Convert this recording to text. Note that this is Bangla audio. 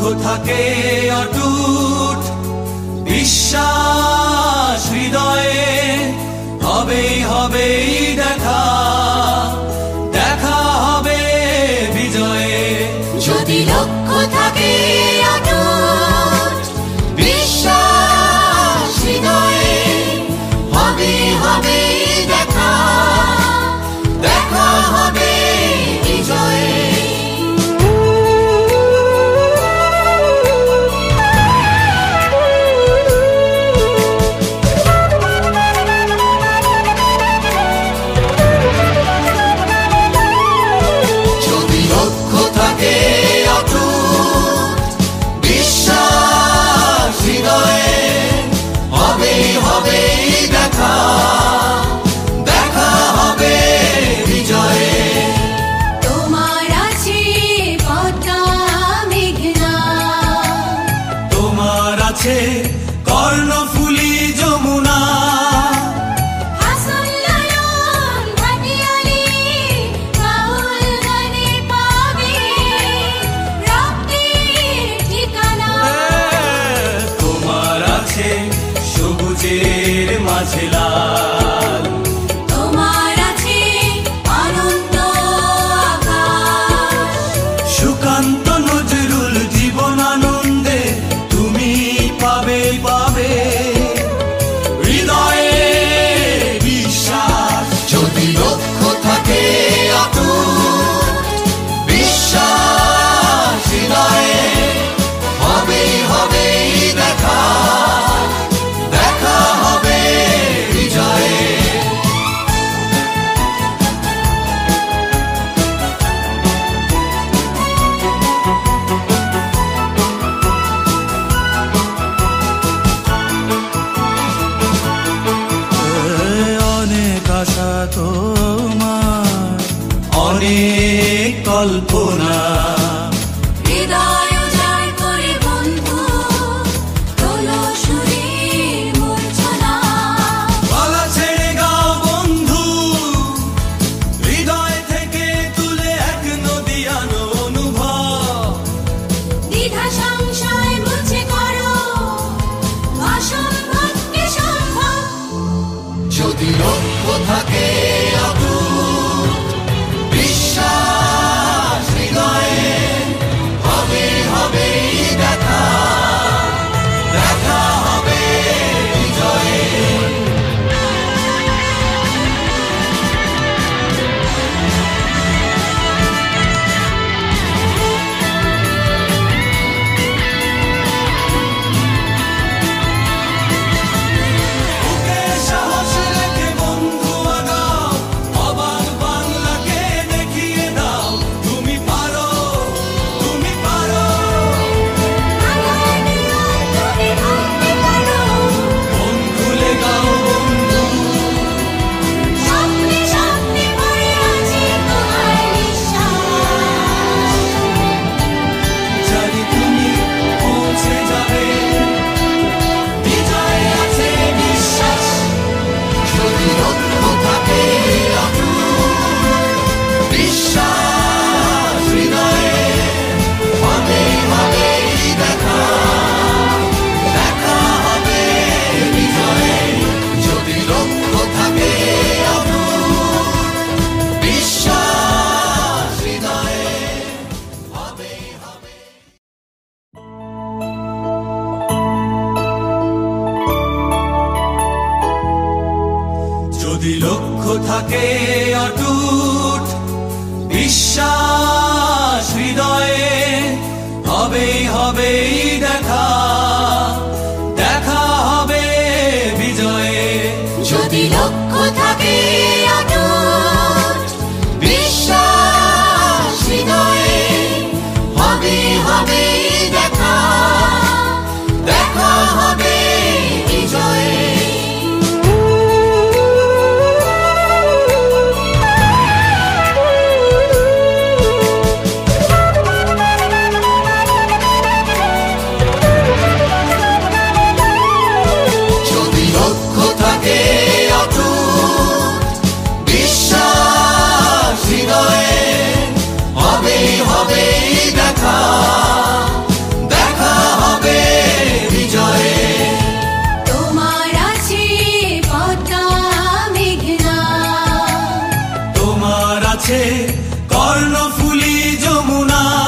থাকে অটুট বিশ্বাস হৃদয়ে, হবেই হবেই দেখা, দেখা হবে বিজয়ে। যদি লক্ষ্য থাকে অটুট বিশ্বাস হৃদয়ে, হবেই হবেই দেখা, দেখা হবে বিজয়ে। কর্ণফুলী যমুনা, হাসান লায়ন ভাটিয়ালি, বাউল গানে পাবে রক্তির ঠিকানা। তোমার আছে সবুজের মাঝে লাল, তোমার আছে অনন্ত আকাশ, সুকান্ত নজরুল জীবনানন্দে তুমি পাবে পাবে হৃদয়ে বিশ্বাস। যদি লক্ষ্য থাকে অটুট বিশ্বাস হৃদয়ে, হবেই হবেই দেখা, দেখা হবে বিজয়ে। অনেক আশা তোমার, অনেক কল্পনা, হৃদয় জয় করে বন্ধু তোলো সুরের মূর্ছনা। গলা ছেড়ে গাও বন্ধু, হৃদয় থেকে তুলে এক নদীয়ানো অনুভব। দ্বিধা সংশয় মুছে করো অসম্ভবকে সম্ভব। যদি লক্ষ্য থাকে অটুট বিশ্বাস হৃদয়ে, হবেই হবেই দেখা, দেখা হবে বিজয়ে। বুকে সাহস রেখে বন্ধু আগাও, অবাক বাংলাকে দেখিয়ে দাও তুমি পারো, তুমি পারো। তুমি ভাবতে পারো, মন খুলে গাও বন্ধু, স্বপ্নে স্বপ্নে ভরে আছে তোমার বিশ্বাস। জানি তুমি পৌঁছে যাবে, বিজয় আছে বিশ্বাস। যদি লক্ষ্য থাকে অটুট বিশ্বাস হৃদয়ে, হবেই হবেই দেখা, দেখা হবে বিজয়ে। যদি লক্ষ্য থাকে অটুট বিশ্বাস হৃদয়ে, হবেই হবে। যদি লক্ষ্য থাকে অটুট বিশ্বাস হৃদয়ে, হবেই হবেই দেখা, দেখা হবে বিজয়ে। যদি লক্ষ্য থাকে অটুট বিশ্বাস হৃদয়ে, হবেই হবেই দেখা, দেখা হবে বিজয়ে। যদি লক্ষ্য থাকে অটুট যমুনা।